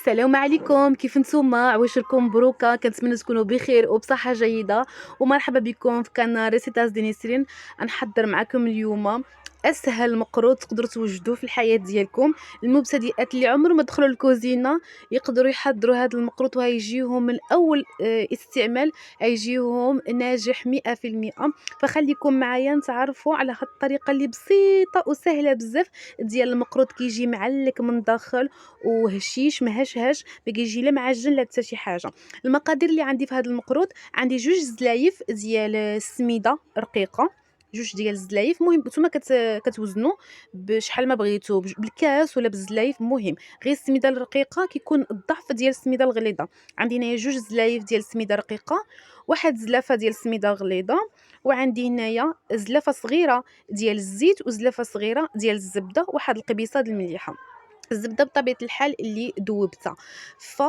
السلام عليكم، كيف نتوما؟ عواشركم مبروكه، كنتمنى تكونوا بخير وبصحه جيده. ومرحبا بكم في قناه ريسيتاز دي نسرين. نحضر معكم اليوم اسهل مقروض تقدروا توجدوه في الحياه ديالكم. المبتدئات اللي عمرهم ما دخلوا الكوزينه يقدروا يحضروا هذا المقروض وهيجيهم من اول استعمال، هيجيهم ناجح 100%. فخليكم معايا نتعرفوا على هاد الطريقه اللي بسيطه وسهله بزاف ديال المقروض. كيجي معلك من داخل وهشيش ما هشهش، ما كيجي لا معجن لا حتى شي حاجه. المقادير اللي عندي في هذا المقروض: عندي جوج زلايف ديال السميده رقيقه، جوج ديال الزلايف. مهم نتوما كتوزنوا بشحال ما بغيتو، بالكاس ولا بالزلايف، مهم غير السميده الرقيقه كيكون الضعف ديال السميده الغليظه. عندي هنايا جوج زلايف ديال السميده رقيقه، واحد زلافه ديال السميده غليظه، وعندي هنايا زلافه صغيره ديال الزيت وزلافه صغيره ديال الزبده، واحد القبيصه د المليحه. الزبده بطبيعه الحال اللي ذوبتها. ف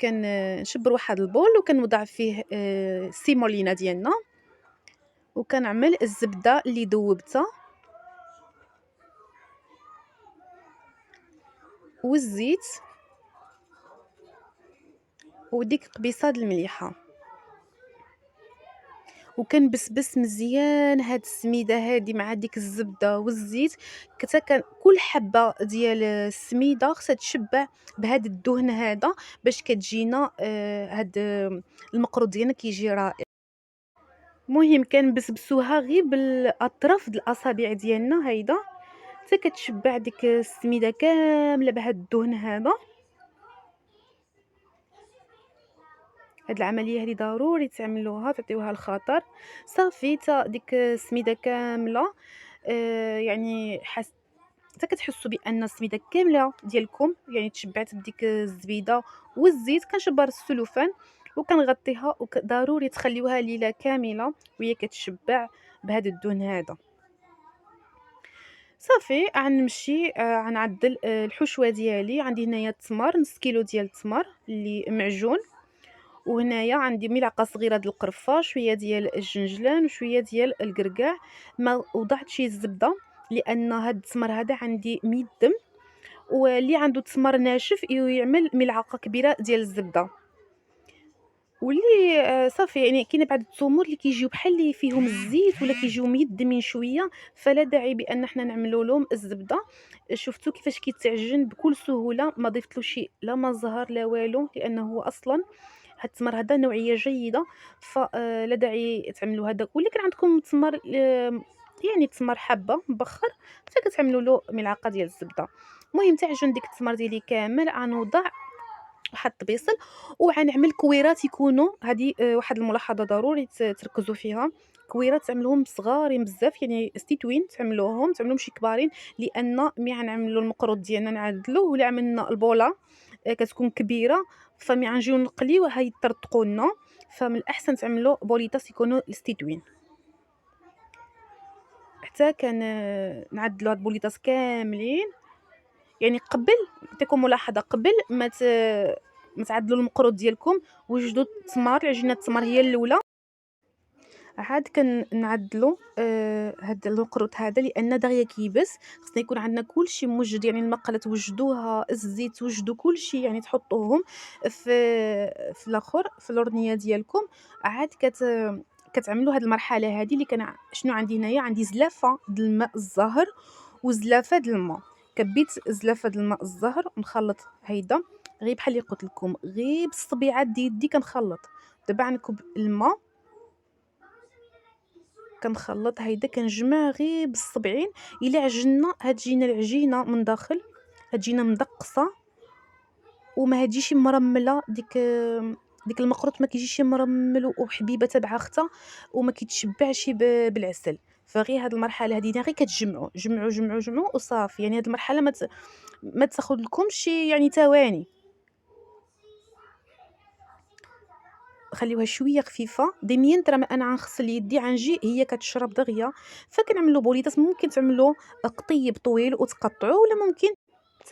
كنشبر واحد البول وكنوضع فيه السيمولينا ديالنا، وكنعمل الزبده اللي ذوبتها والزيت وديك قبيصه د المليحه، وكنبسبس مزيان هاد السميده هادي مع ديك الزبده والزيت. حتى كان كل حبه ديال السميده خصها تشبع بهاد الدهن هذا باش كتجينا هاد المقروض ديالنا كيجي رائع. مهم كنبسبسوها غير بالاطراف د الاصابع ديالنا هيدا حتى كتشبع ديك السميده كامله بهاد الدهن هذا. هاد العمليه هذه ضروري تعملوها، تعطيوها الخطر. صافي تا ديك السميده كامله يعني حتى كتحسوا بان السميده كامله ديالكم يعني تشبعت بديك الزبيده والزيت. كنشبر السلوفان وكنغطيها، وضروري تخليوها ليله كامله وهي كتشبع بهذا الدهن هذا. صافي غنمشي غنعدل الحشوه ديالي. عندي هنايا التمر، نص كيلو ديال التمر اللي معجون، وهنايا عندي ملعقه صغيره ديال القرفه، شويه ديال الجنجلان وشويه ديال الكركاع. ما وضعتش الزبده لان هاد التمر هذا عندي ميدم، واللي عنده تمر ناشف يعمل ملعقه كبيره ديال الزبده. واللي صافي يعني كاينه بعض التمور اللي كيجيو بحال اللي فيهم الزيت ولا كيجيو ميدمين شويه، فلا داعي بان احنا نعملوا لهم الزبده. شفتوا كيفاش كيتعجن بكل سهوله، ما ضفتلوش لا ما زهر لا والو، لانه هو اصلا هاد التمر هذا نوعيه جيده، فلا داعي تعملوا هذا. ولا كان عندكم تمر يعني تمر حبه مبخر، فكتعملوا له ملعقه ديال الزبده. المهم تعجن ديك التمر ديالي كامل، غنوضع واحد الطبيصل وغنعمل كويرات يكونوا هذه واحد الملاحظه ضروري تركزوا فيها. كويرات تعملوهم صغارين بزاف، يعني ستيتوين تعملوهم شي كبارين، لان ملي غنعملوا المقروض ديالنا نعدلوه ولا عملنا البوله كتكون كبيره، فمي غنجيو نقليوه هيطرطقوا لنا. فمن الاحسن تعملوا بوليطاس يكونوا ستيتوين. حتى كان نعدلوا هاد البوليطاس كاملين. يعني قبل نعطيكم ملاحظه، قبل ما تعدلوا المقروض ديالكم وجدوا التمر، عجينه التمر هي الاولى، عاد كنعدلوا هاد المقروض هذا لان دغيا كيبس. خصنا يكون عندنا كلشي موجد، يعني المقله توجدوها، الزيت توجدوا كلشي، يعني تحطوهم في الاخر في الورنيه ديالكم. عاد كتعملوا هاد المرحله هذه اللي كان شنو عندي هنايا. عندي زلافه د الماء الزهر وزلافه د الماء. كبيت زلافه د الماء الزهر نخلط هيدا غير بحال اللي قلت لكم، غير بالصبيعات ديال يدي كنخلط. دابا غنكب الماء كنخلط هيدا، كنجمع غير بالصبعين. الا عجنا هتجينا العجينه من داخل هتجينا مدقصه وما هتجيش مرمله. ديك المقروط ما كيجيش مرمل وحبيبه تبع اختها وما كيتشبعش بالعسل. فغير هاد المرحله هذه غير كتجمعوا جمعوا جمعوا جمعوا وصافي. يعني هاد المرحله ما تاخذ لكمش يعني ثواني، خليوها شويه خفيفه. ديميا ترى ما انا غنغسل يدي غنجي هي كتشرب دغيا. فكنعملوا بوليطاس، ممكن تعملوا قطيب طويل وتقطعوه، ولا ممكن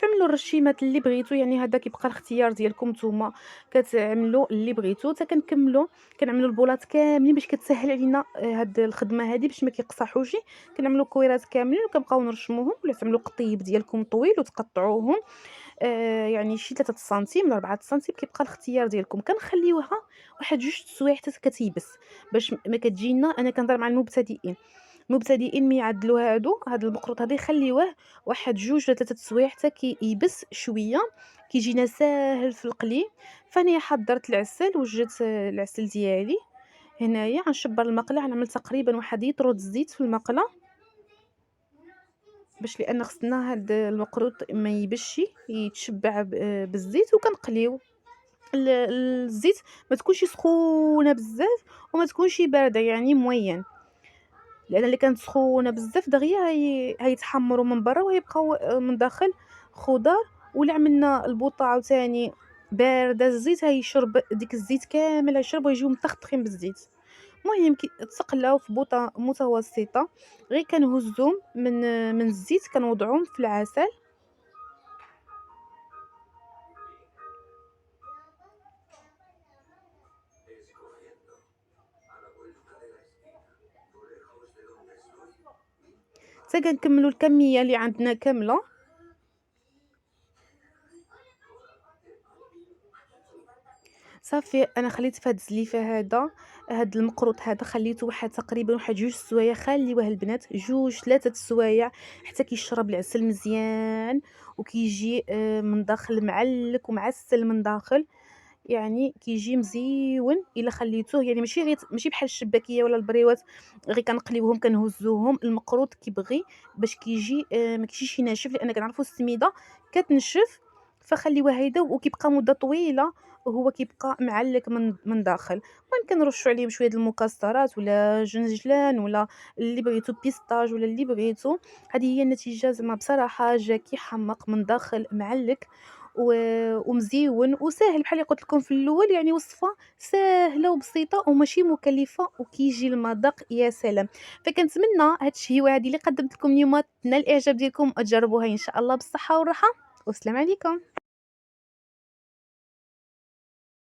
تعملوا الرشيمات اللي بغيتو. يعني هذا كيبقى الاختيار ديالكم نتوما، كتعملوا اللي بغيتو. حتى كنكملوا كنعملوا البولات كاملين باش كتسهل علينا هاد الخدمه هذه باش ما كيقصحوش. كنعملوا كويرات كاملين وكنبقاو نرشموهم، ولا تعملوا قطيب ديالكم طويل وتقطعوهم. يعني شي 3 سنتيم ل4 سنتيم، كيبقى الاختيار ديالكم. كنخليوها واحد 2 سوايع حتى كتيبس، باش ما كتجينا. أنا كنهضر مع المبتدئين ملي يعدلوا هاد المقروط هذا يخليوه واحد 2 ولا 3 سوايع حتى كييبس شويه، كيجينا ساهل في القلي. فانايا حضرت العسل، وجدت العسل ديالي هنايا. غنشبر المقله، غنعمل تقريبا واحد لتر د الزيت في المقله، باش لان خصنا هاد المقروط ما يبشش، يتشبع بالزيت. وكنقليو الزيت ما تكونش سخونه بزاف وما تكونش بارده، يعني موين، لان اللي كانت سخونه بزاف دغيا هيتحمروا من برا وهيبقاو من داخل خضار. ولا عملنا البوطه عاوتاني بارده، الزيت هيشرب ديك الزيت كامل، هيشرب ويجيو مطخطخين بالزيت. المهم تقلاو في بوطه متوسطه، غير كنهزهم من الزيت، كنوضعهم في العسل. حتى كنكملوا الكميه اللي عندنا كامله. صافي انا خليت في هاد الزليفه هاد المقروط هذا خليته واحد تقريبا واحد 2 سوايع. خليوه البنات 2 3 سوايع حتى كيشرب العسل مزيان، وكيجي من داخل معلك ومعسل من داخل، يعني كيجي مزيون الا خليتوه. يعني ماشي بحال الشباكيه ولا البريوات غير كنقليوهم كنهزوهم. المقروط كيبغي باش كيجي ما كيجيش ناشف، لان كنعرفوا السميده كتنشف. فخليوه هيدا وكيبقى مده طويله وهو كيبقى معلك من داخل. المهم كنرشوا عليه بشويه د المكسرات ولا جنجلان ولا اللي بغيتو، بيستاج ولا اللي بغيتو. هذه هي النتيجه. زعما بصراحه جا كيحمق من داخل معلك ومزيون وساهل، بحال اللي قلت لكم في الاول. يعني وصفه ساهله وبسيطه وماشي مكلفه، وكيجي المذاق يا سلام. فكنتمنى هاد الشهيوه هذه اللي قدمت لكم اليوم تنال الاعجاب ديالكم وتجربوها ان شاء الله بالصحه والراحه. والسلام عليكم.